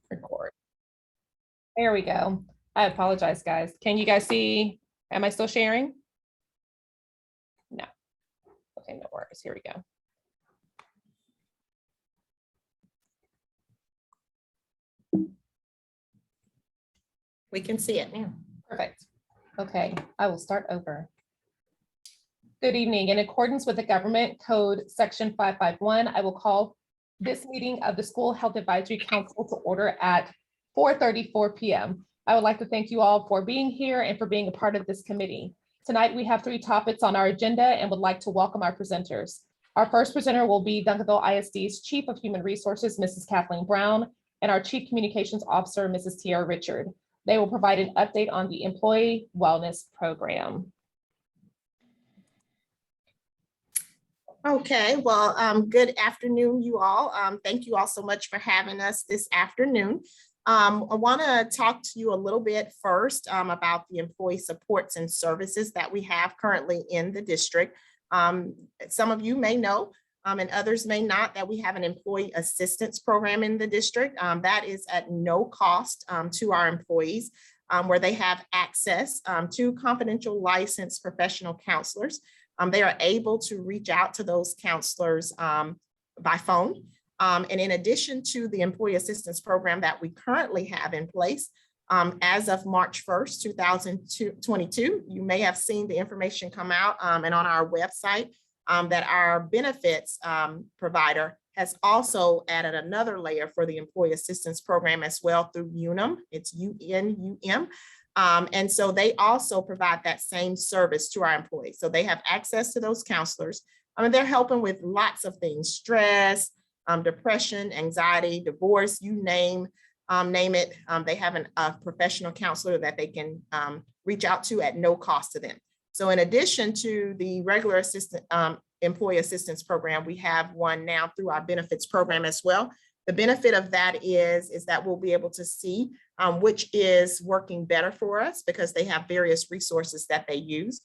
Record. There we go. I apologize, guys. Can you guys see? Am I still sharing? No. Okay, no worries. Here we go. We can see it now. Perfect. Okay, I will start over. Good evening. In accordance with the Government Code Section 551, I will call this meeting of the School Health Advisory Council to order at 4:34 p.m. I would like to thank you all for being here and for being a part of this committee. Tonight, we have 3 topics on our agenda and would like to welcome our presenters. Our first presenter will be Duncanville ISD's Chief of Human Resources, Mrs. Kathleen Brown, and our Chief Communications Officer, Mrs. Tiara Richard. They will provide an update on the Employee Wellness Program. Okay, well, good afternoon, you all. Thank you all so much for having us this afternoon. I want to talk to you a little bit first about the employee supports and services that we have currently in the district. Some of you may know, and others may not, that we have an employee assistance program in the district that is at no cost to our employees, where they have access to confidential licensed professional counselors. They are able to reach out to those counselors by phone. And in addition to the employee assistance program that we currently have in place, as of March 1st, 2022, you may have seen the information come out and on our website that our benefits provider has also added another layer for the employee assistance program as well through UNUM. It's UNUM. And so they also provide that same service to our employees. So they have access to those counselors. They're helping with lots of things: stress, depression, anxiety, divorce, you name it. They have a professional counselor that they can reach out to at no cost to them. So in addition to the regular employee assistance program, we have one now through our benefits program as well. The benefit of that is that we'll be able to see which is working better for us because they have various resources that they use.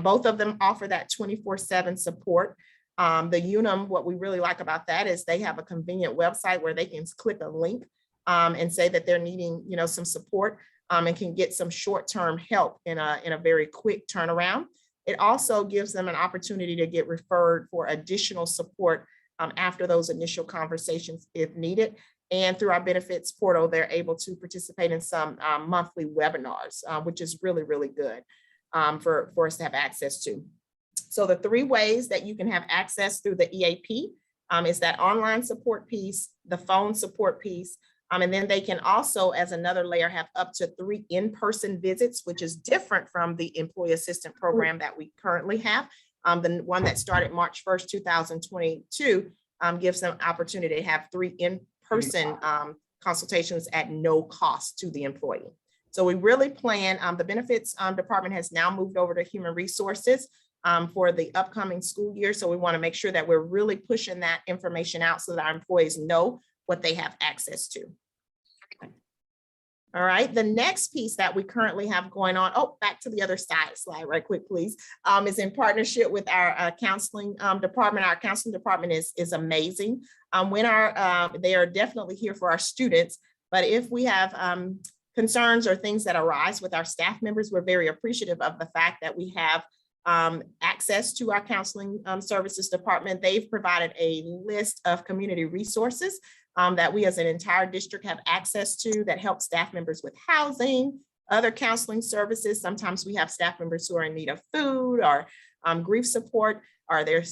Both of them offer that 24/7 support. The UNUM, what we really like about that is they have a convenient website where they can click a link and say that they're needing, some support and can get some short-term help in a very quick turnaround. It also gives them an opportunity to get referred for additional support after those initial conversations if needed. And through our benefits portal, they're able to participate in some monthly webinars, which is really, really good for us to have access to. So the 3 ways that you can have access through the EAP is that online support piece, the phone support piece, and then they can also, as another layer, have up to 3 in-person visits, which is different from the employee assistant program that we currently have. The one that started March 1st, 2022 gives them opportunity to have 3 in-person consultations at no cost to the employee. So we really plan, the benefits department has now moved over to human resources for the upcoming school year. So we want to make sure that we're really pushing that information out so that our employees know what they have access to. All right, the next piece that we currently have going on, back to the other slide right quick, please, is in partnership with our counseling department. Our counseling department is amazing. They are definitely here for our students, but if we have concerns or things that arise with our staff members, we're very appreciative of the fact that we have access to our counseling services department. They've provided a list of community resources that we as an entire district have access to that help staff members with housing, other counseling services. Sometimes we have staff members who are in need of food or grief support, or they're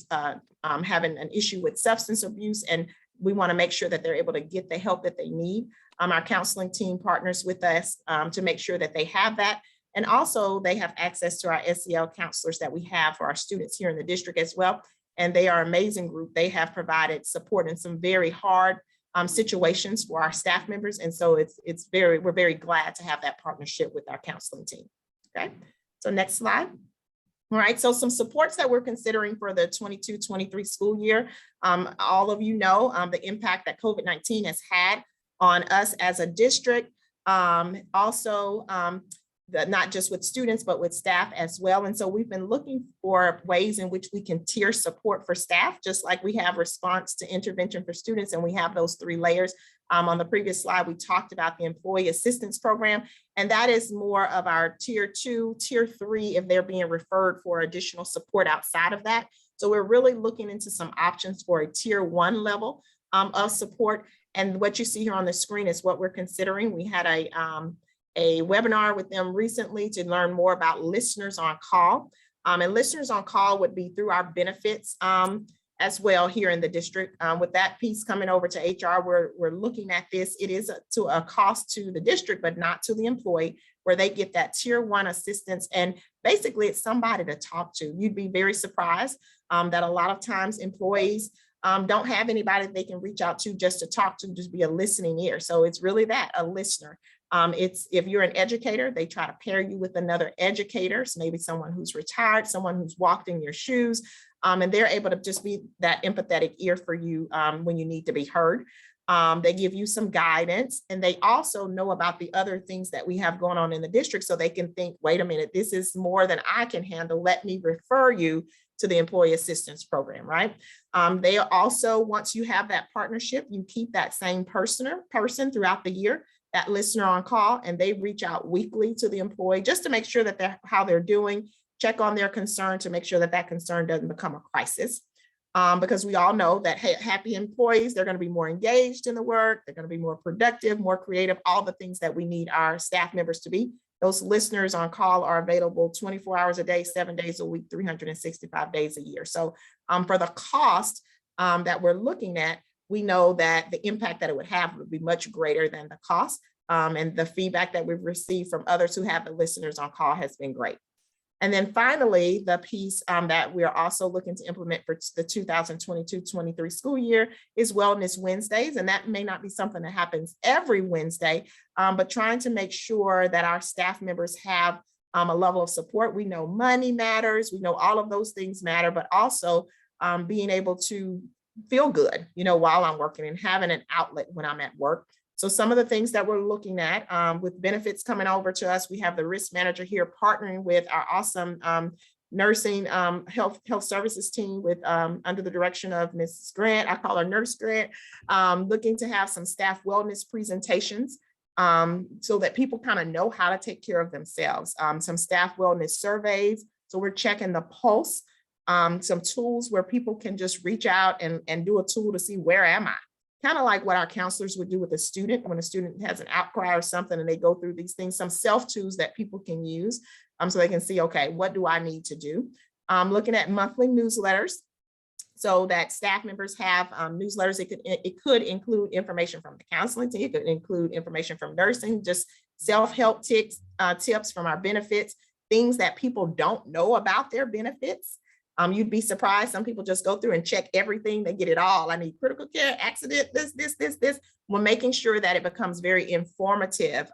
having an issue with substance abuse, and we want to make sure that they're able to get the help that they need. Our counseling team partners with us to make sure that they have that. And also they have access to our SEL counselors that we have for our students here in the district as well. And they are an amazing group. They have provided support in some very hard situations for our staff members. And so we're very glad to have that partnership with our counseling team. Okay, so next slide. All right, so some supports that we're considering for the 22-23 school year. All of you know the impact that COVID-19 has had on us as a district. Also, not just with students, but with staff as well. And so we've been looking for ways in which we can tier support for staff, just like we have response to intervention for students, and we have those 3 layers. On the previous slide, we talked about the employee assistance program, and that is more of our tier 2, tier 3, if they're being referred for additional support outside of that. So we're really looking into some options for a tier 1 level of support. And what you see here on the screen is what we're considering. We had a webinar with them recently to learn more about listeners on call. And listeners on call would be through our benefits as well here in the district. With that piece coming over to HR, we're looking at this. It is to a cost to the district, but not to the employee, where they get that tier 1 assistance. And basically it's somebody to talk to. You'd be very surprised that a lot of times employees don't have anybody they can reach out to just to talk to, just be a listening ear. So it's really that, a listener. It's if you're an educator, they try to pair you with another educator, so maybe someone who's retired, someone who's walked in your shoes, and they're able to just be that empathetic ear for you when you need to be heard. They give you some guidance, and they also know about the other things that we have going on in the district, so they can think, wait a minute, this is more than I can handle. Let me refer you to the employee assistance program, right? They also, once you have that partnership, you keep that same person throughout the year, that listener on call, and they reach out weekly to the employee just to make sure that how they're doing, check on their concern to make sure that that concern doesn't become a crisis. Because we all know that happy employees, they're going to be more engaged in the work, they're going to be more productive, more creative, all the things that we need our staff members to be. Those listeners on call are available 24 hours a day, 7 days a week, 365 days a year. So for the cost that we're looking at, we know that the impact that it would have would be much greater than the cost. And the feedback that we've received from others who have the listeners on call has been great. And then finally, the piece that we're also looking to implement for the 2022-23 school year is Wellness Wednesdays. And that may not be something that happens every Wednesday, but trying to make sure that our staff members have a level of support. We know money matters, we know all of those things matter, but also being able to feel good, while I'm working and having an outlet when I'm at work. So some of the things that we're looking at with benefits coming over to us, we have the risk manager here partnering with our awesome nursing health services team with under the direction of Mrs. Grant. I call her Nurse Grant, looking to have some staff wellness presentations so that people kind of know how to take care of themselves. Some staff wellness surveys. So we're checking the pulse, some tools where people can just reach out and do a tool to see where am I? Kind of like what our counselors would do with a student when a student has an outcry or something and they go through these things, some self-tools that people can use so they can see, okay, what do I need to do? Looking at monthly newsletters so that staff members have newsletters. It could include information from the counseling team, it could include information from nursing, just self-help tips from our benefits, things that people don't know about their benefits. You'd be surprised. Some people just go through and check everything. They get it all. I need critical care, accident, this. We're making sure that it becomes very informative.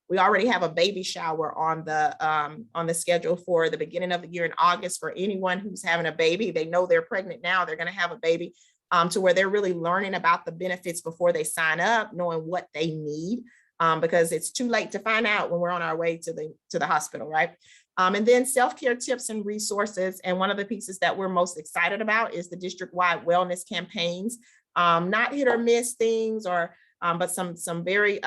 We already have a baby shower on the schedule for the beginning of the year in August for anyone who's having a baby. They know they're pregnant now, they're going to have a baby, to where they're really learning about the benefits before they sign up, knowing what they need, because it's too late to find out when we're on our way to the hospital, right? And then self-care tips and resources. And one of the pieces that we're most excited about is the district-wide wellness campaigns, not hit or miss things, but some very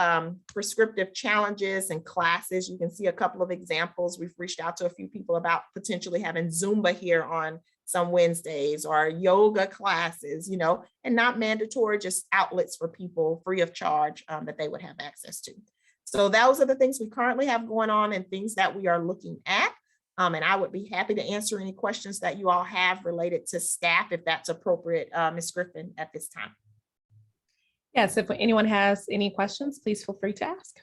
prescriptive challenges and classes. You can see a couple of examples. We've reached out to a few people about potentially having Zumba here on some Wednesdays or yoga classes, and not mandatory, just outlets for people free of charge that they would have access to. So those are the things we currently have going on and things that we are looking at. And I would be happy to answer any questions that you all have related to staff, if that's appropriate, Ms. Griffin, at this time. Yes, if anyone has any questions, please feel free to ask.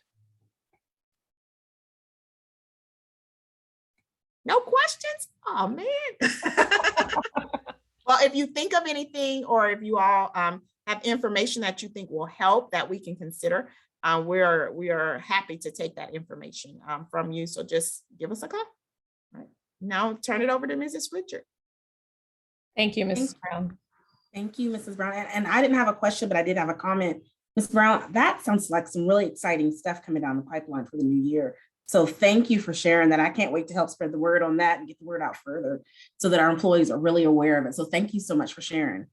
No questions? Oh, man. Well, if you think of anything, or if you all have information that you think will help that we can consider, we are happy to take that information from you. So just give us a call. All right. Now turn it over to Mrs. Richard. Thank you, Mrs. Brown. Thank you, Mrs. Brown. And I didn't have a question, but I did have a comment. Ms. Brown, that sounds like some really exciting stuff coming down the pipeline for the new year. So thank you for sharing that. I can't wait to help spread the word on that and get the word out further so that our employees are really aware of it. So thank you so much for sharing.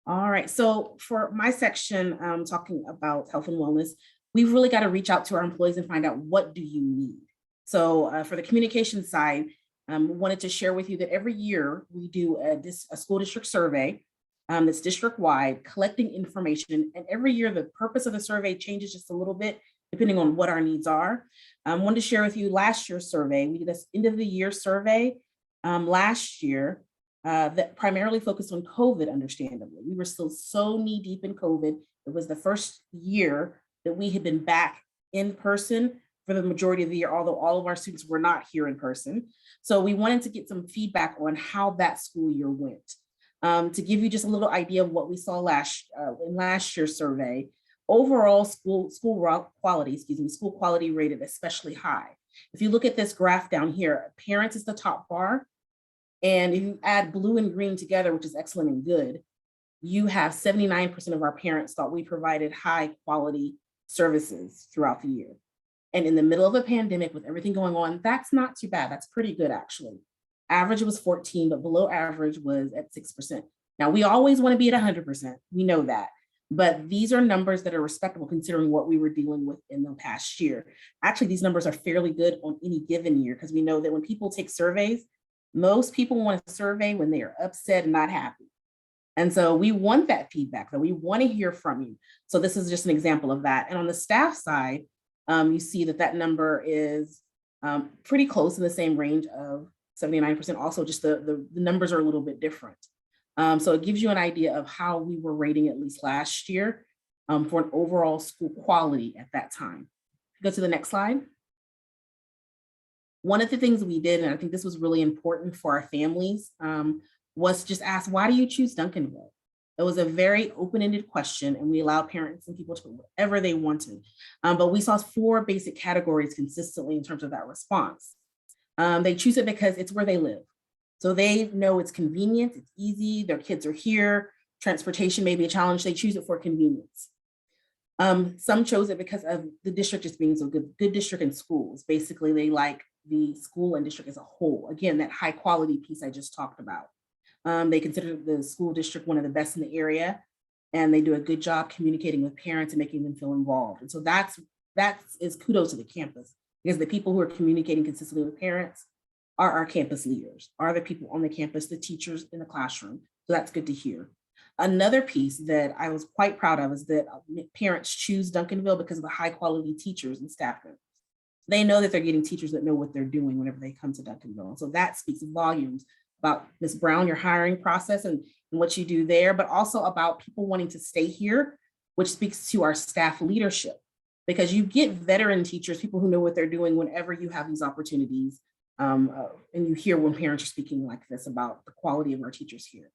All right, so for my section, talking about health and wellness, we've really got to reach out to our employees and find out, what do you need? So for the communication side, wanted to share with you that every year we do a school district survey that's district-wide, collecting information. And every year the purpose of the survey changes just a little bit, depending on what our needs are. I wanted to share with you last year's survey. We did this end of the year survey last year that primarily focused on COVID, understandably. We were still so knee deep in COVID. It was the first year that we had been back in person for the majority of the year, although all of our students were not here in person. So we wanted to get some feedback on how that school year went. To give you just a little idea of what we saw in last year's survey, overall school quality rated especially high. If you look at this graph down here, parents is the top bar. And if you add blue and green together, which is excellent and good, you have 79% of our parents thought we provided high quality services throughout the year. And in the middle of a pandemic with everything going on, that's not too bad. That's pretty good, actually. Average was 14, but below average was at 6%. Now, we always want to be at 100%. We know that. But these are numbers that are respectable considering what we were dealing with in the past year. Actually, these numbers are fairly good on any given year, because we know that when people take surveys, most people want to survey when they are upset and not happy. And so we want that feedback, that we want to hear from you. So this is just an example of that. And on the staff side, you see that number is pretty close in the same range of 79%. Also, just the numbers are a little bit different. So it gives you an idea of how we were rating at least last year for an overall school quality at that time. Go to the next slide. One of the things we did, and I think this was really important for our families, was just ask, why do you choose Duncanville? It was a very open-ended question, and we allowed parents and people to put whatever they wanted. But we saw 4 basic categories consistently in terms of that response. They choose it because it's where they live. So they know it's convenient, it's easy, their kids are here, transportation may be a challenge, they choose it for convenience. Some chose it because of the district just being so good district and schools. Basically, they like the school and district as a whole. Again, that high quality piece I just talked about. They consider the school district one of the best in the area, and they do a good job communicating with parents and making them feel involved. And so that is kudos to the campus, because the people who are communicating consistently with parents are our campus leaders, are the people on the campus, the teachers in the classroom. So that's good to hear. Another piece that I was quite proud of is that parents choose Duncanville because of the high quality teachers and staff members. They know that they're getting teachers that know what they're doing whenever they come to Duncanville. And so that speaks volumes about Ms. Brown, your hiring process and what you do there, but also about people wanting to stay here, which speaks to our staff leadership, because you get veteran teachers, people who know what they're doing whenever you have these opportunities. And you hear when parents are speaking like this about the quality of our teachers here.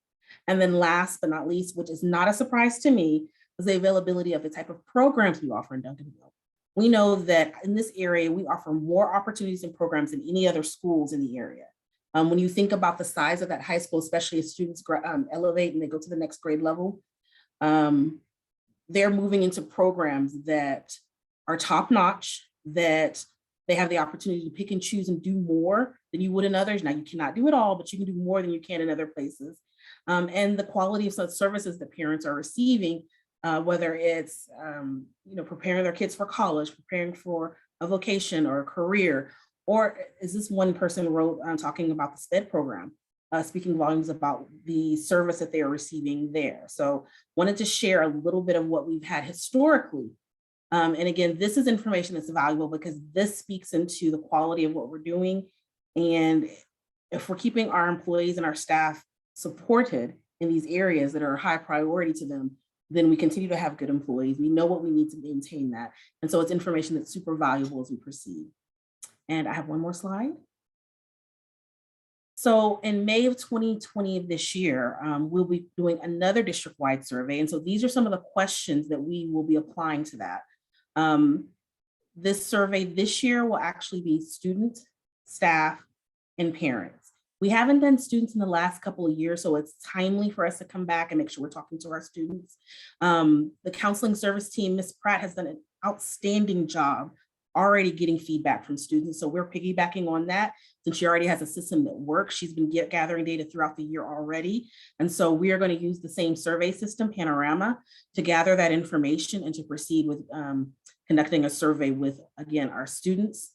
And then last but not least, which is not a surprise to me, is the availability of the type of programs we offer in Duncanville. We know that in this area, we offer more opportunities and programs than any other schools in the area. When you think about the size of that high school, especially as students elevate and they go to the next grade level, they're moving into programs that are top-notch, that they have the opportunity to pick and choose and do more than you would in others. Now, you cannot do it all, but you can do more than you can in other places. And the quality of such services that parents are receiving, whether it's preparing their kids for college, preparing for a vocation or a career, or as this one person wrote talking about the SPED program, speaking volumes about the service that they are receiving there. So wanted to share a little bit of what we've had historically. And again, this is information that's valuable because this speaks into the quality of what we're doing. And if we're keeping our employees and our staff supported in these areas that are a high priority to them, then we continue to have good employees. We know what we need to maintain that. And so it's information that's super valuable as we proceed. And I have one more slide. So in May of 2020 of this year, we'll be doing another district-wide survey. And so these are some of the questions that we will be applying to that. This survey this year will actually be students, staff, and parents. We haven't done students in the last couple of years, so it's timely for us to come back and make sure we're talking to our students. The counseling service team, Ms. Pratt, has done an outstanding job already getting feedback from students. So we're piggybacking on that. Since she already has a system that works, she's been gathering data throughout the year already. And so we are going to use the same survey system, Panorama, to gather that information and to proceed with conducting a survey with, again, our students,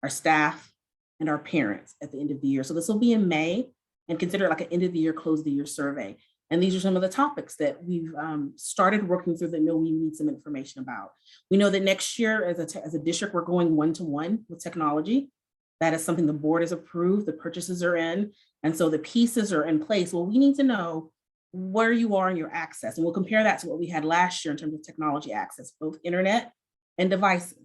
our staff, and our parents at the end of the year. So this will be in May, and consider it like an end of the year, close of the year survey. And these are some of the topics that we've started working through that know we need some information about. We know that next year as a district, we're going one-to-one with technology. That is something the board has approved, the purchases are in, and so the pieces are in place. Well, we need to know where you are in your access, and we'll compare that to what we had last year in terms of technology access, both internet and devices.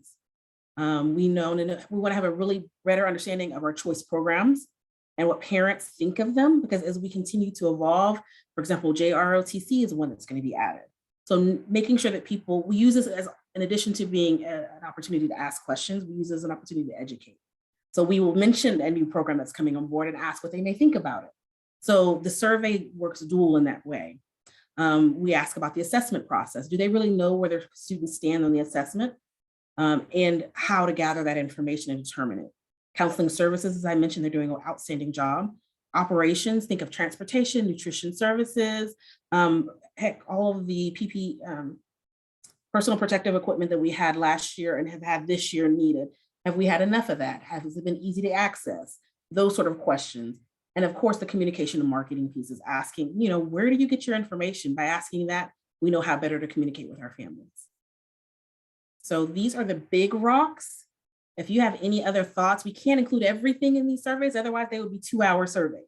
We know and we want to have a really better understanding of our choice programs and what parents think of them, because as we continue to evolve, for example, JROTC is one that's going to be added. So making sure that we use this as, in addition to being an opportunity to ask questions, we use it as an opportunity to educate. So we will mention a new program that's coming on board and ask what they may think about it. So the survey works dual in that way. We ask about the assessment process. Do they really know where their students stand on the assessment, and how to gather that information and determine it? Counseling services, as I mentioned, they're doing an outstanding job. Operations, think of transportation, nutrition services, heck, all of the personal protective equipment that we had last year and have had this year needed. Have we had enough of that? Has it been easy to access? Those sort of questions. And of course, the communication and marketing piece is asking, where do you get your information? By asking that, we know how better to communicate with our families. So these are the big rocks. If you have any other thoughts, we can't include everything in these surveys, otherwise they would be 2-hour surveys.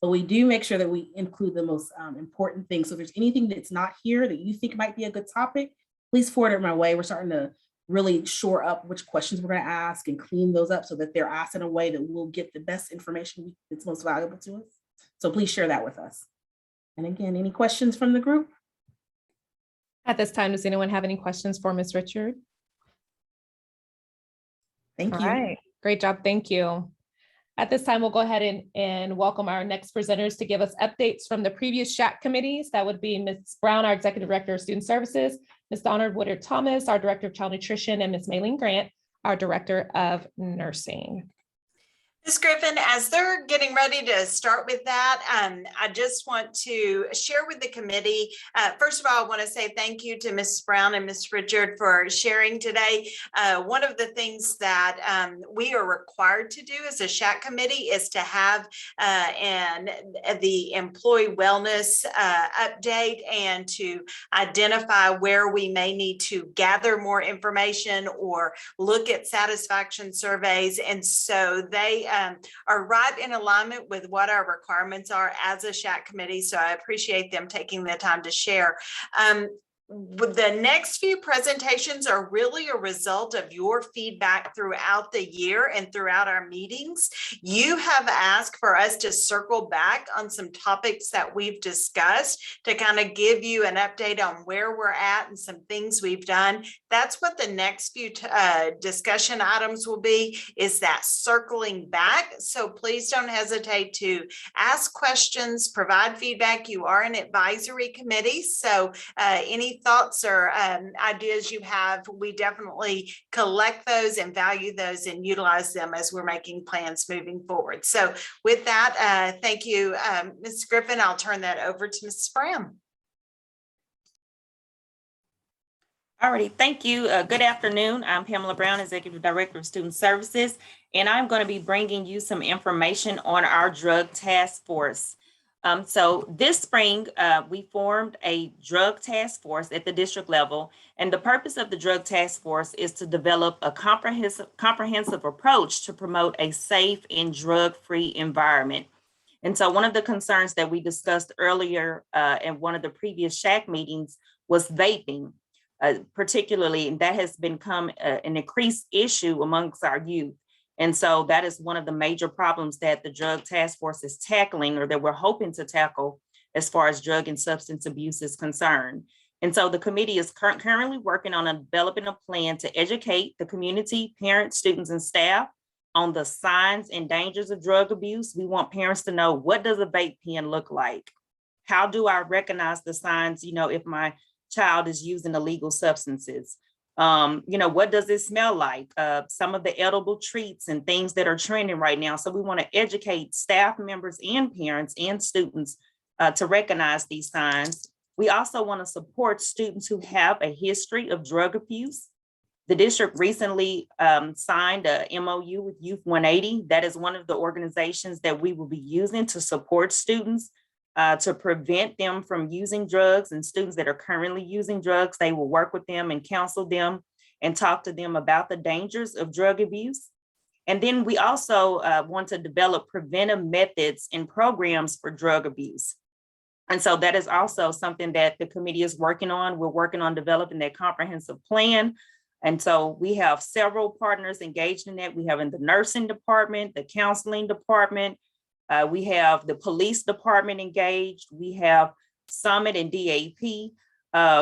But we do make sure that we include the most important things. So if there's anything that's not here that you think might be a good topic, please forward it my way. We're starting to really shore up which questions we're going to ask and clean those up so that they're asked in a way that we'll get the best information that's most valuable to us. So please share that with us. And again, any questions from the group? At this time, does anyone have any questions for Ms. Richard? Thank you. All right, great job. Thank you. At this time, we'll go ahead and welcome our next presenters to give us updates from the previous SHAC committees. That would be Ms. Brown, our Executive Director of Student Services, Ms. Donna Woodard Thomas, our Director of Child Nutrition, and Ms. Maylene Grant, our Director of Nursing. Ms. Griffin, as they're getting ready to start with that, I just want to share with the committee. First of all, I want to say thank you to Ms. Brown and Ms. Richard for sharing today. One of the things that we are required to do as a SHAC committee is to have the employee wellness update and to identify where we may need to gather more information or look at satisfaction surveys. And so they are right in alignment with what our requirements are as a SHAC committee. So I appreciate them taking the time to share. The next few presentations are really a result of your feedback throughout the year and throughout our meetings. You have asked for us to circle back on some topics that we've discussed to kind of give you an update on where we're at and some things we've done. That's what the next few discussion items will be, is that circling back. So please don't hesitate to ask questions, provide feedback. You are an advisory committee, so any thoughts or ideas you have, we definitely collect those and value those and utilize them as we're making plans moving forward. So with that, thank you, Ms. Griffin. I'll turn that over to Ms. Brown. Alrighty, thank you. Good afternoon. I'm Pamela Brown, Executive Director of Student Services, and I'm going to be bringing you some information on our drug task force. So this spring, we formed a drug task force at the district level, and the purpose of the drug task force is to develop a comprehensive approach to promote a safe and drug-free environment. And so one of the concerns that we discussed earlier in one of the previous SHAC meetings was vaping, particularly, and that has become an increased issue amongst our youth. And so that is one of the major problems that the drug task force is tackling, or that we're hoping to tackle as far as drug and substance abuse is concerned. And so the committee is currently working on developing a plan to educate the community, parents, students, and staff on the signs and dangers of drug abuse. We want parents to know, what does a vape pen look like? How do I recognize the signs, if my child is using illegal substances? What does it smell like? Some of the edible treats and things that are trending right now. So we want to educate staff members and parents and students to recognize these signs. We also want to support students who have a history of drug abuse. The district recently signed a MOU with Youth 180. That is one of the organizations that we will be using to support students to prevent them from using drugs, and students that are currently using drugs, they will work with them and counsel them and talk to them about the dangers of drug abuse. And then we also want to develop preventive methods and programs for drug abuse. And so that is also something that the committee is working on. We're working on developing that comprehensive plan. And so we have several partners engaged in that. We have in the nursing department, the counseling department, we have the police department engaged. We have Summit and DAP,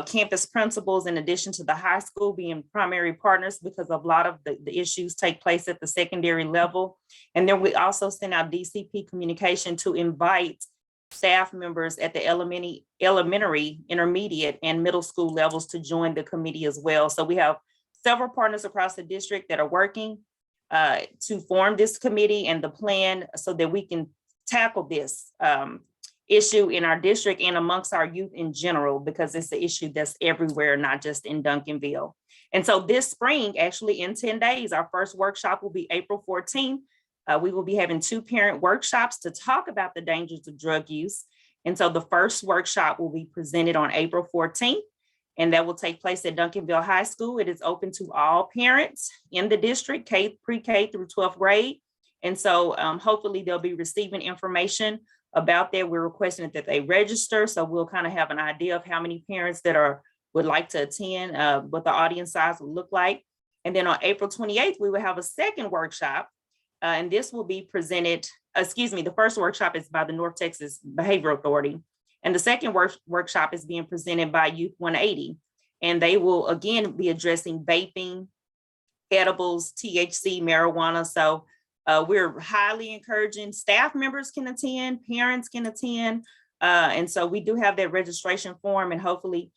campus principals, in addition to the high school being primary partners, because a lot of the issues take place at the secondary level. And then we also send out DCP communication to invite staff members at the elementary, intermediate, and middle school levels to join the committee as well. So we have several partners across the district that are working to form this committee and the plan so that we can tackle this issue in our district and amongst our youth in general, because it's an issue that's everywhere, not just in Duncanville. And so this spring, actually in 10 days, our first workshop will be April 14th. We will be having 2 parent workshops to talk about the dangers of drug use. And so the first workshop will be presented on April 14th, and that will take place at Duncanville High School. It is open to all parents in the district, pre-K through 12th grade. And so hopefully they'll be receiving information about that. We're requesting that they register. So we'll kind of have an idea of how many parents that would like to attend, what the audience size will look like. And then on April 28th, we will have a second workshop. And this will be presented, the first workshop is by the North Texas Behavioral Authority. And the second workshop is being presented by Youth 180. And they will again be addressing vaping, edibles, THC, marijuana. So we're highly encouraging staff members can attend, parents can attend. And so we do have that registration form, and hopefully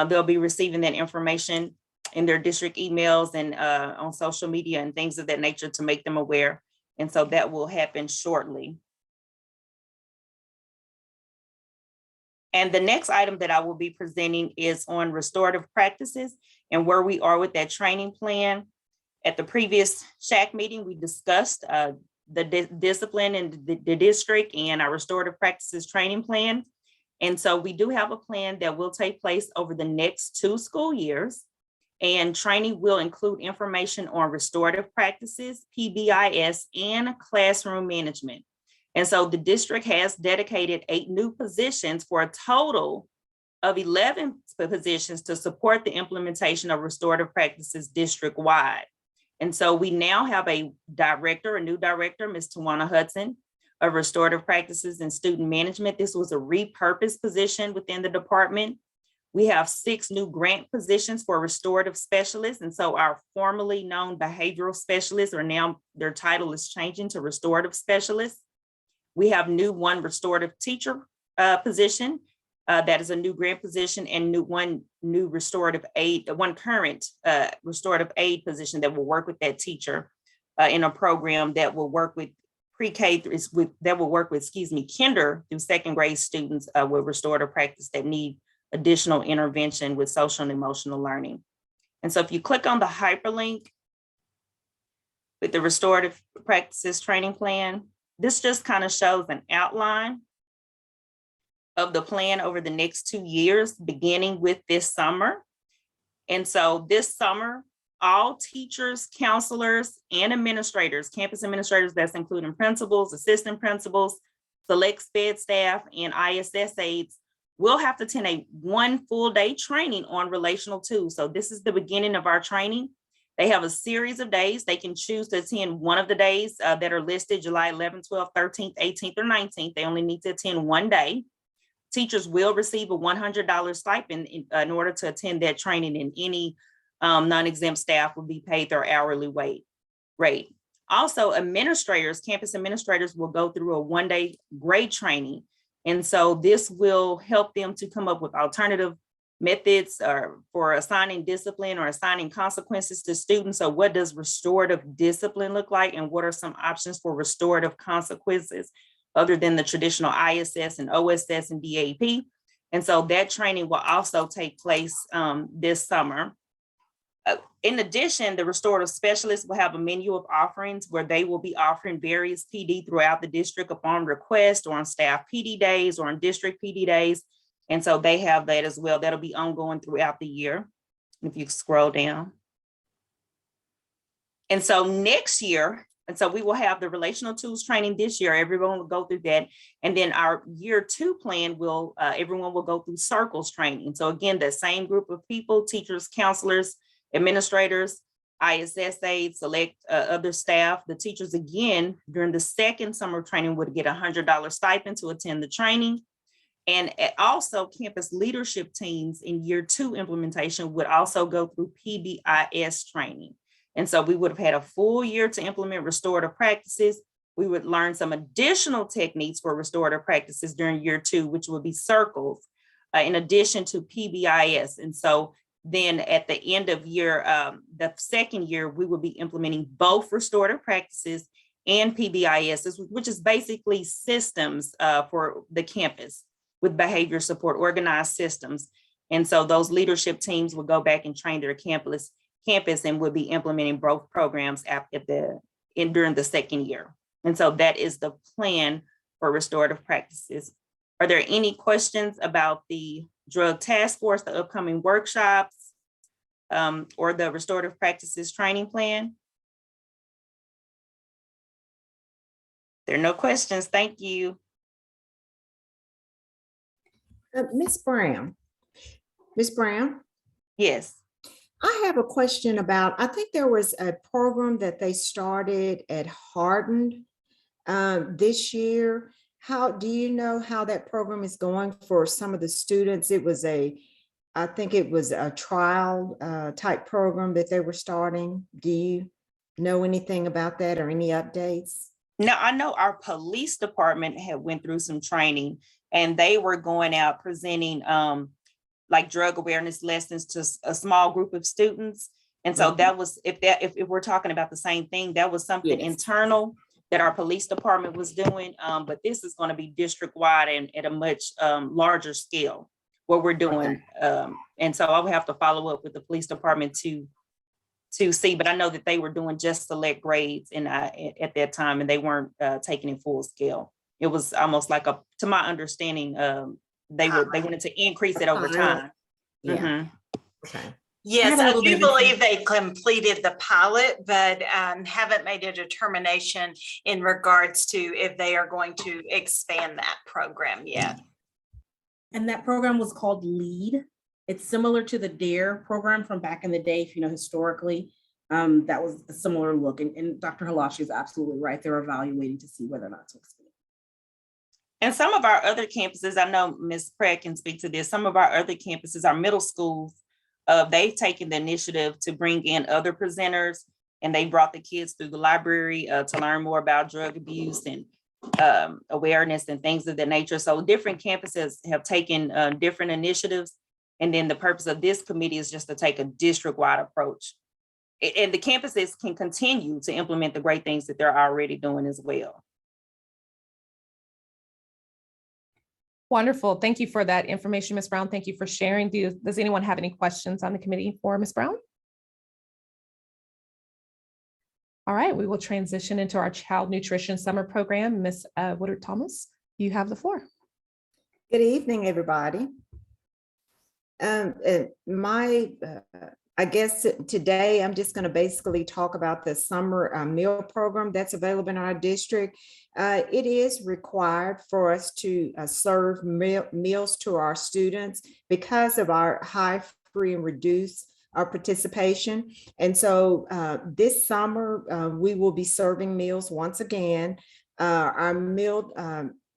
they'll be receiving that information in their district emails and on social media and things of that nature to make them aware. And so that will happen shortly. And the next item that I will be presenting is on restorative practices and where we are with that training plan. At the previous SHAC meeting, we discussed the discipline in the district and our restorative practices training plan. And so we do have a plan that will take place over the next 2 school years. And training will include information on restorative practices, PBIS, and classroom management. And so the district has dedicated 8 new positions for a total of 11 positions to support the implementation of restorative practices district-wide. And so we now have a new director, Ms. Tawana Hudson, of restorative practices and student management. This was a repurposed position within the department. We have 6 new grant positions for restorative specialists. And so our formerly known behavioral specialists are now, their title is changing to restorative specialists. We have 1 restorative teacher position. That is a new grant position, and one new restorative aid, 1 current restorative aid position that will work with that teacher in a program that will work with pre-K, kinder through 2nd grade students with restorative practice that need additional intervention with social and emotional learning. And so if you click on the hyperlink with the restorative practices training plan, this just kind of shows an outline of the plan over the next 2 years, beginning with this summer. And so this summer, all teachers, counselors, and administrators, campus administrators, that's including principals, assistant principals, select SPED staff, and ISS aides, will have to attend 1 full day training on relational tools. So this is the beginning of our training. They have a series of days. They can choose to attend one of the days that are listed, July 11th, 12th, 13th, 18th, or 19th. They only need to attend 1 day. Teachers will receive a $100 stipend in order to attend that training, and any non-exempt staff will be paid their hourly rate. Also, administrators, campus administrators will go through a 1-day grade training. And so this will help them to come up with alternative methods or for assigning discipline or assigning consequences to students. So what does restorative discipline look like? And what are some options for restorative consequences other than the traditional ISS and OSS and DAP? And so that training will also take place this summer. In addition, the restorative specialists will have a menu of offerings where they will be offering various PD throughout the district upon request or on staff PD days or on district PD days. And so they have that as well. That'll be ongoing throughout the year. If you scroll down. And so next year, and so we will have the relational tools training this year. Everyone will go through that. And then our year 2 plan will, everyone will go through circles training. So again, the same group of people, teachers, counselors, administrators, ISS aides, select other staff. The teachers, again, during the second summer training would get $100 stipend to attend the training. And also campus leadership teams in year 2 implementation would also go through PBIS training. And so we would have had a full year to implement restorative practices. We would learn some additional techniques for restorative practices during year 2, which would be circles, in addition to PBIS. And so then at the end of year, the second year, we will be implementing both restorative practices and PBIS, which is basically systems for the campus with behavior support, organized systems. And so those leadership teams will go back and train their campus and will be implementing both programs during the second year. And so that is the plan for restorative practices. Are there any questions about the drug task force, the upcoming workshops, or the restorative practices training plan? There are no questions. Thank you. Ms. Brown. Ms. Brown, Yes. I have a question about, I think there was a program that they started at Hardin this year. How do you know how that program is going for some of the students? It was I think it was a trial type program that they were starting. Do you know anything about that or any updates? Now, I know our police department had went through some training and they were going out presenting like drug awareness lessons to a small group of students. And so that was, if we're talking about the same thing, that was something internal that our police department was doing. But this is going to be district-wide and at a much larger scale, what we're doing. And so I will have to follow up with the police department to see, but I know that they were doing just select grades and at that time, and they weren't taking it full scale. It was almost like to my understanding, they wanted to increase it over time. Yeah. Mm-hmm. Okay. Yes, I do believe they completed the pilot, but haven't made a determination in regards to if they are going to expand that program yet. And that program was called LEAD. It's similar to the DARE program from back in the day, if you know, historically. That was a similar look. And Dr. Halashi is absolutely right. They're evaluating to see whether or not to expand. And some of our other campuses, I know Ms. Pratt can speak to this, some of our other campuses, our middle schools, they've taken the initiative to bring in other presenters, and they brought the kids through the library to learn more about drug abuse and awareness and things of that nature. So different campuses have taken different initiatives. And then the purpose of this committee is just to take a district-wide approach. And the campuses can continue to implement the great things that they're already doing as well. Wonderful. Thank you for that information, Ms. Brown. Thank you for sharing. Does anyone have any questions on the committee for Ms. Brown? All right, we will transition into our Child Nutrition Summer Program. Ms. Woodard Thomas, you have the floor. Good evening, everybody. I guess today I'm just going to basically talk about the summer meal program that's available in our district. It is required for us to serve meals to our students because of our high, free, and reduced participation. And so this summer, we will be serving meals once again. Our meal,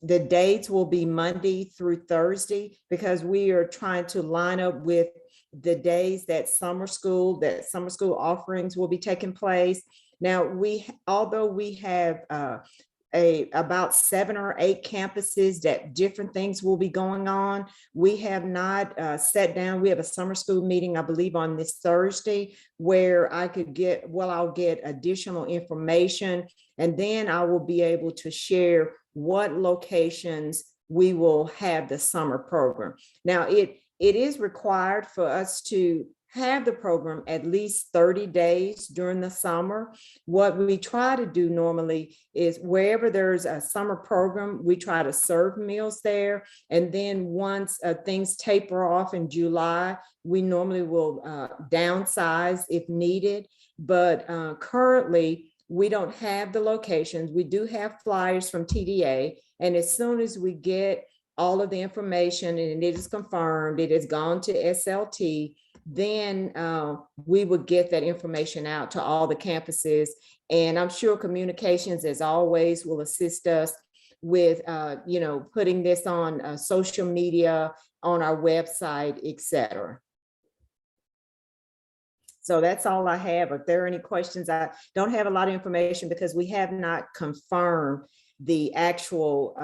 the dates will be Monday through Thursday because we are trying to line up with the days that summer school offerings will be taking place. Now, although we have about 7 or 8 campuses that different things will be going on. We have not sat down. We have a summer school meeting, I believe, on this Thursday, where I'll get additional information, and then I will be able to share what locations we will have the summer program. Now, it is required for us to have the program at least 30 days during the summer. What we try to do normally is wherever there's a summer program, we try to serve meals there. And then once things taper off in July, we normally will downsize if needed. But currently, we don't have the locations. We do have flyers from TDA. And as soon as we get all of the information and it is confirmed, it has gone to SLT, then we would get that information out to all the campuses. And I'm sure communications, as always, will assist us with, putting this on social media, on our website, etc. So that's all I have. If there are any questions, I don't have a lot of information because we have not confirmed the actual,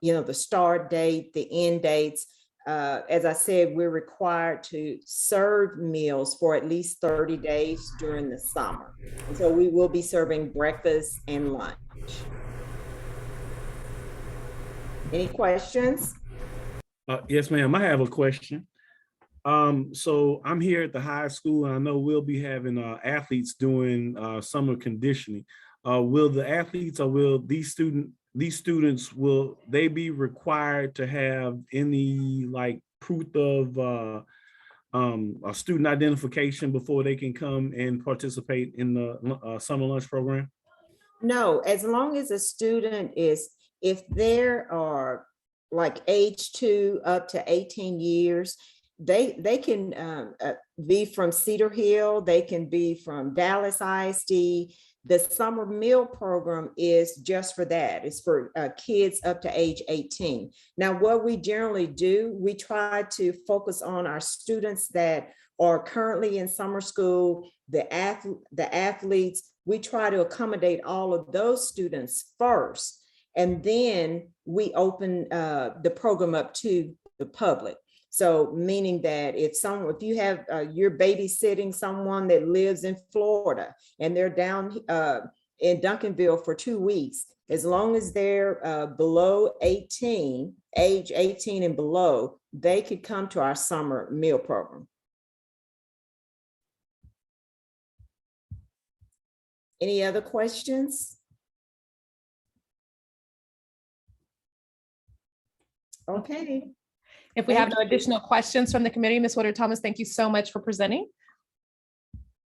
the start date, the end dates. As I said, we're required to serve meals for at least 30 days during the summer. And so we will be serving breakfast and lunch. Any questions? Yes, ma'am. I have a question. So I'm here at the high school, and I know we'll be having athletes doing summer conditioning. Will the athletes, or will these students, will they be required to have any proof of a student identification before they can come and participate in the summer lunch program? No, as long as a student if there are age 2 up to 18 years, they can be from Cedar Hill, they can be from Dallas ISD. The summer meal program is just for that. It's for kids up to age 18. Now, what we generally do, we try to focus on our students that are currently in summer school, the athletes. We try to accommodate all of those students first, and then we open the program up to the public. So meaning that if you have, you're babysitting someone that lives in Florida and they're down in Duncanville for 2 weeks, as long as they're below 18, age 18 and below, they could come to our summer meal program. Any other questions? Okay. If we have no additional questions from the committee, Ms. Woodard Thomas, thank you so much for presenting.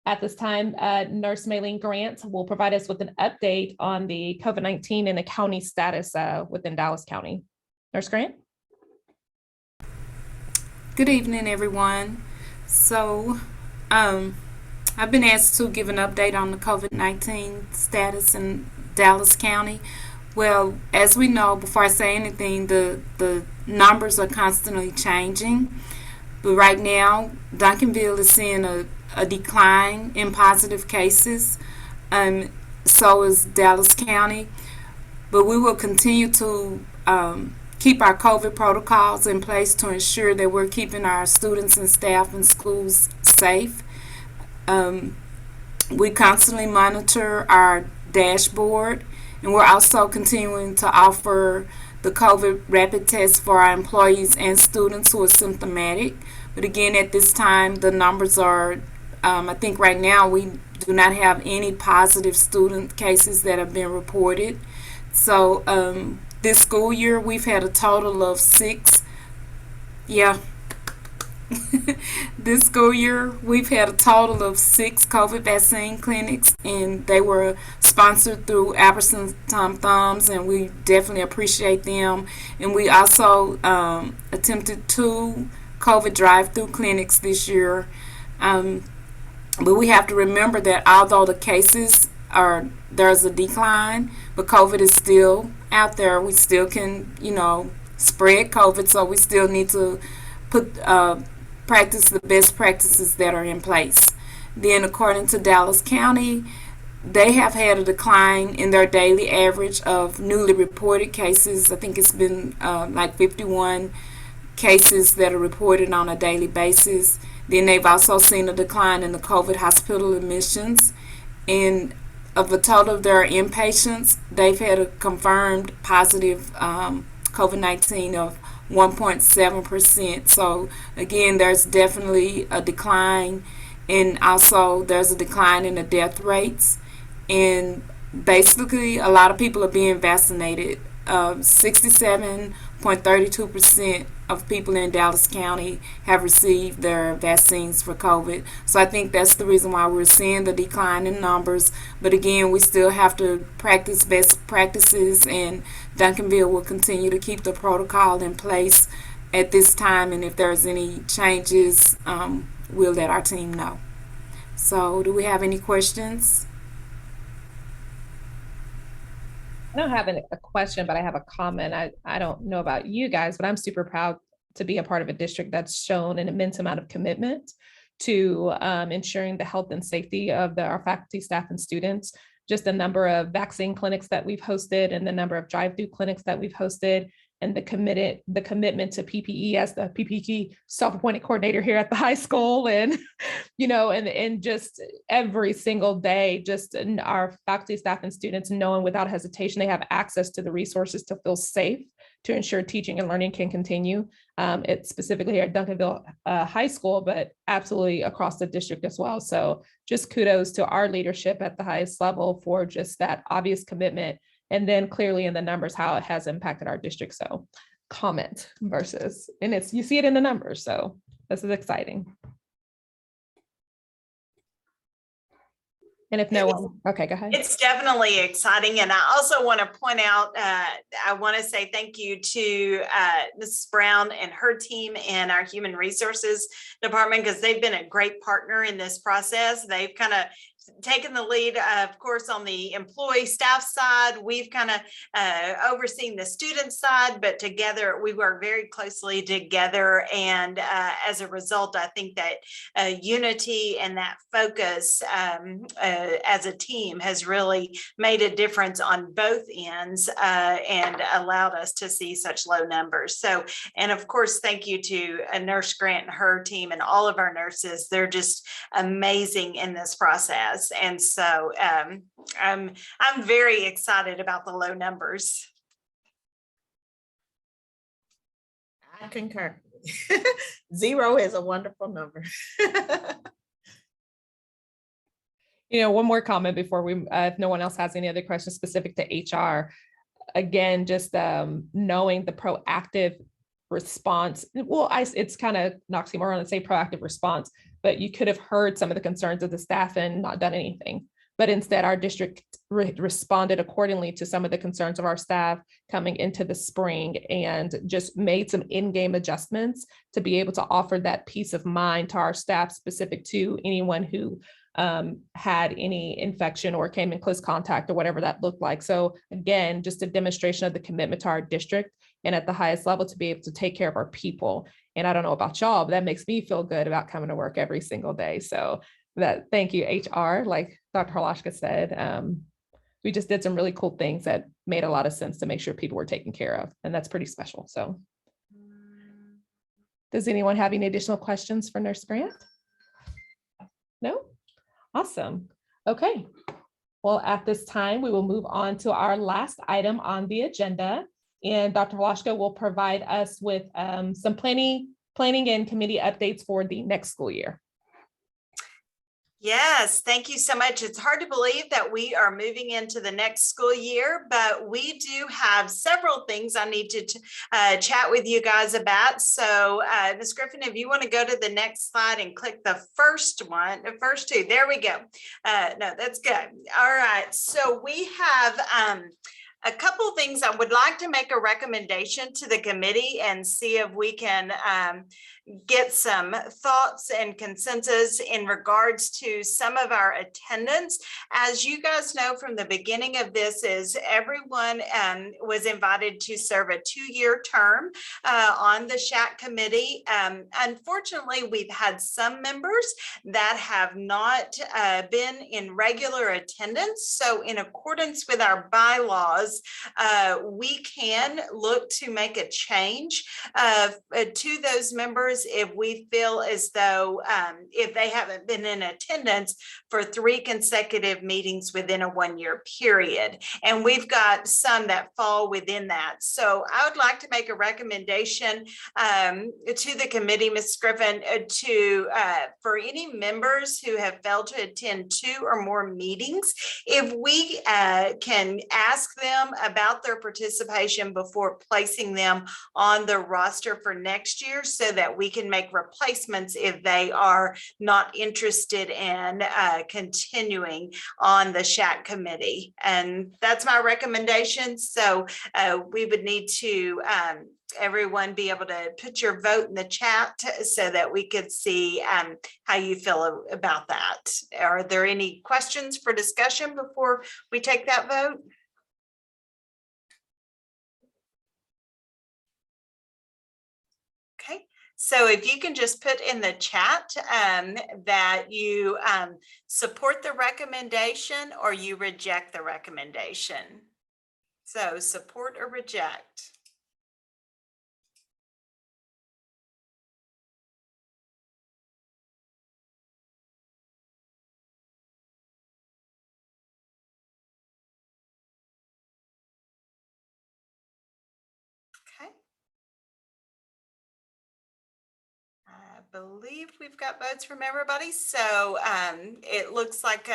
At this time, Nurse Maylene Grant will provide us with an update on the COVID-19 and the county status within Dallas County. Nurse Grant? Good evening, everyone. So I've been asked to give an update on the COVID-19 status in Dallas County. Well, as we know, before I say anything, the numbers are constantly changing. But right now, Duncanville is seeing a decline in positive cases. So is Dallas County. But we will continue to keep our COVID protocols in place to ensure that we're keeping our students and staff in schools safe. We constantly monitor our dashboard, and we're also continuing to offer the COVID rapid test for our employees and students who are symptomatic. But again, at this time, the numbers are, I think right now we do not have any positive student cases that have been reported. So this school year, we've had a total of 6, this school year, we've had a total of 6 COVID vaccine clinics, and they were sponsored through Albertsons Tom Thumbs, and we definitely appreciate them. And we also attempted 2 COVID drive-through clinics this year. But we have to remember that although the cases there's a decline, but COVID is still out there. We still can, spread COVID, so we still need to practice the best practices that are in place. Then according to Dallas County, they have had a decline in their daily average of newly reported cases. I think it's been like 51 cases that are reported on a daily basis. Then they've also seen a decline in the COVID hospital admissions. And of the total of their inpatients, they've had a confirmed positive COVID-19 of 1.7%. So again, there's definitely a decline, and also there's a decline in the death rates. And basically, a lot of people are being vaccinated. 67.32% of people in Dallas County have received their vaccines for COVID. So I think that's the reason why we're seeing the decline in numbers. But again, we still have to practice best practices, and Duncanville will continue to keep the protocol in place at this time. And if there's any changes, we'll let our team know. So do we have any questions? I don't have a question, but I have a comment. I don't know about you guys, but I'm super proud to be a part of a district that's shown an immense amount of commitment to ensuring the health and safety of our faculty, staff, and students. Just the number of vaccine clinics that we've hosted and the number of drive-through clinics that we've hosted, and the commitment to PPE as the PPE self-appointed coordinator here at the high school. And, and just every single day, just our faculty, staff, and students knowing without hesitation, they have access to the resources to feel safe, to ensure teaching and learning can continue. It's specifically here at Duncanville High School, but absolutely across the district as well. So just kudos to our leadership at the highest level for just that obvious commitment. And then clearly in the numbers, how it has impacted our district. So comment versus, and you see it in the numbers. So this is exciting. And if no one, okay, go ahead. It's definitely exciting. And I also want to point out, I want to say thank you to Mrs. Brown and her team and our Human Resources Department, because they've been a great partner in this process. They've kind of taken the lead, of course, on the employee staff side. We've kind of overseen the student side, but together we work very closely together. And as a result, I think that unity and that focus as a team has really made a difference on both ends and allowed us to see such low numbers. So, and of course, thank you to Nurse Grant and her team and all of our nurses. They're just amazing in this process. And so I'm very excited about the low numbers. I concur. 0 is a wonderful number. One more comment before we, if no one else has any other questions specific to HR. Again, just knowing the proactive response. Well, it's kind of an oxymoron to say proactive response, but you could have heard some of the concerns of the staff and not done anything. But instead, our district responded accordingly to some of the concerns of our staff coming into the spring, and just made some in-game adjustments to be able to offer that peace of mind to our staff, specific to anyone who had any infection or came in close contact or whatever that looked like. So again, just a demonstration of the commitment to our district, and at the highest level to be able to take care of our people. And I don't know about y'all, but that makes me feel good about coming to work every single day. So thank you, HR. Like Dr. Harlashka said, we just did some really cool things that made a lot of sense to make sure people were taken care of. And that's pretty special. So does anyone have any additional questions for Nurse Grant? No? Awesome. Okay. Well, at this time, we will move on to our last item on the agenda. And Dr. Harlashka will provide us with some planning and committee updates for the next school year. Yes, thank you so much. It's hard to believe that we are moving into the next school year, but we do have several things I need to chat with you guys about. So Ms. Griffin, if you want to go to the next slide and click the first one, the first two, there we go. No, that's good. All right, so we have a couple of things. I would like to make a recommendation to the committee and see if we can get some thoughts and consensus in regards to some of our attendance. As you guys know from the beginning of this, is everyone was invited to serve a 2-year term on the SHAC committee. Unfortunately, we've had some members that have not been in regular attendance. So in accordance with our bylaws, we can look to make a change to those members if we feel as though if they haven't been in attendance for 3 consecutive meetings within a 1-year period. And we've got some that fall within that. So I would like to make a recommendation to the committee, Ms. Griffin, for any members who have failed to attend 2 or more meetings, if we can ask them about their participation before placing them on the roster for next year, so that we can make replacements if they are not interested in continuing on the SHAC committee. And that's my recommendation. So we would need to everyone be able to put your vote in the chat so that we could see how you feel about that. Are there any questions for discussion before we take that vote? Okay, so if you can just put in the chat that you support the recommendation or you reject the recommendation. So support or reject. Okay. I believe we've got votes from everybody. So it looks like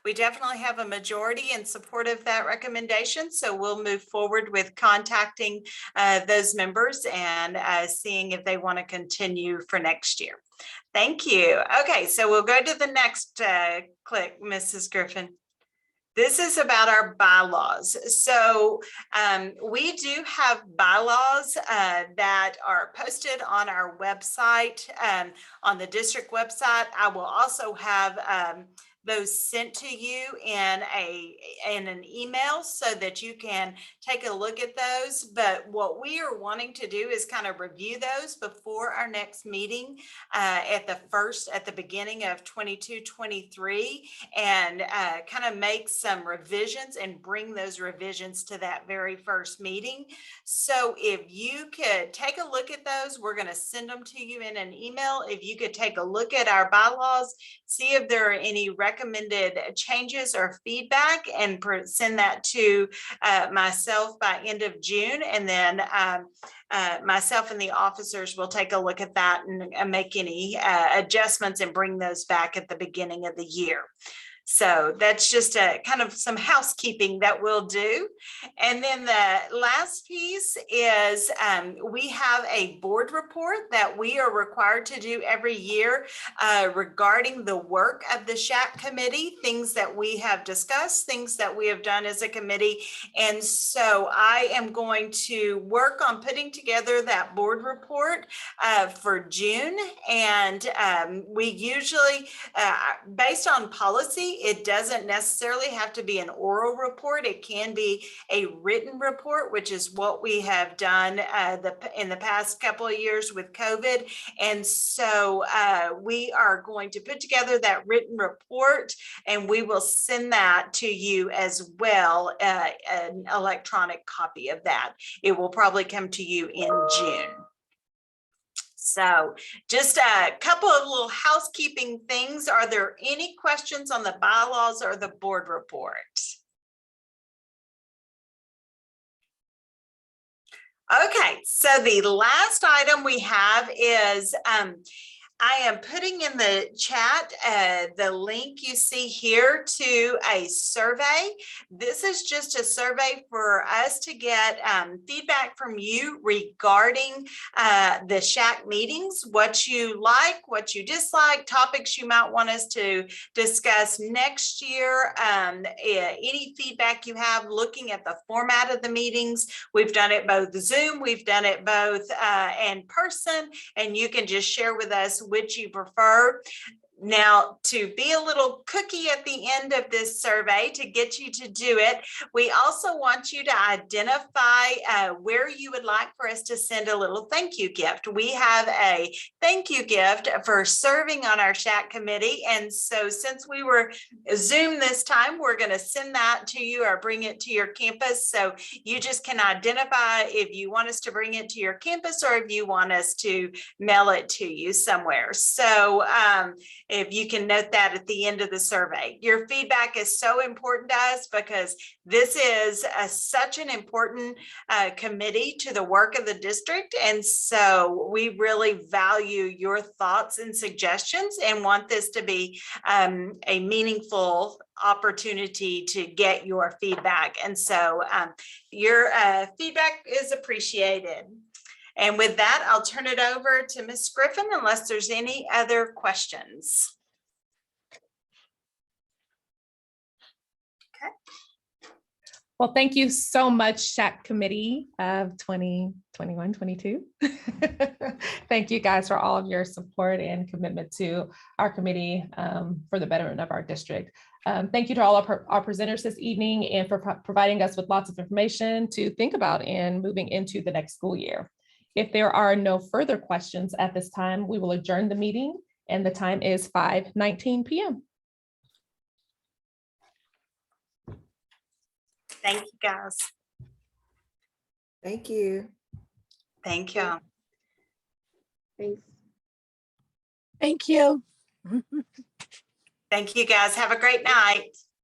we definitely have a majority in support of that recommendation. So we'll move forward with contacting those members and seeing if they want to continue for next year. Thank you. Okay, so we'll go to the next click, Mrs. Griffin. This is about our bylaws. So we do have bylaws that are posted on our website, on the district website. I will also have those sent to you in an email so that you can take a look at those. But what we are wanting to do is kind of review those before our next meeting at the beginning of 22-23, and kind of make some revisions and bring those revisions to that very first meeting. So if you could take a look at those, we're going to send them to you in an email. If you could take a look at our bylaws, see if there are any recommended changes or feedback, and send that to myself by end of June. And then myself and the officers will take a look at that and make any adjustments and bring those back at the beginning of the year. So that's just a kind of some housekeeping that we'll do. And then the last piece is we have a board report that we are required to do every year regarding the work of the SHAC committee, things that we have discussed, things that we have done as a committee. And so I am going to work on putting together that board report for June. And we usually, based on policy, it doesn't necessarily have to be an oral report. It can be a written report, which is what we have done in the past couple of years with COVID. And so we are going to put together that written report, and we will send that to you as well, an electronic copy of that. It will probably come to you in June. So just a couple of little housekeeping things. Are there any questions on the bylaws or the board report? Okay, so the last item we have is I am putting in the chat the link you see here to a survey. This is just a survey for us to get feedback from you regarding the SHAC meetings, what you like, what you dislike, topics you might want us to discuss next year, any feedback you have looking at the format of the meetings. We've done it both Zoom, we've done it both in person, and you can just share with us which you prefer. Now, to be a little cookie at the end of this survey to get you to do it, we also want you to identify where you would like for us to send a little thank you gift. We have a thank you gift for serving on our SHAC committee. And so since we were Zoom this time, we're going to send that to you or bring it to your campus. So you just can identify if you want us to bring it to your campus or if you want us to mail it to you somewhere. So if you can note that at the end of the survey. Your feedback is so important to us because this is such an important committee to the work of the district. And so we really value your thoughts and suggestions and want this to be a meaningful opportunity to get your feedback. And so your feedback is appreciated. And with that, I'll turn it over to Ms. Griffin unless there's any other questions. Okay. Well, thank you so much, SHAC Committee of 2021-22. Thank you guys for all of your support and commitment to our committee for the betterment of our district. Thank you to all of our presenters this evening and for providing us with lots of information to think about in moving into the next school year. If there are no further questions at this time, we will adjourn the meeting and the time is 5:19 p.m. Thank you, guys. Thank you. Thank you. Thanks. Thank you. Thank you, guys. Have a great night.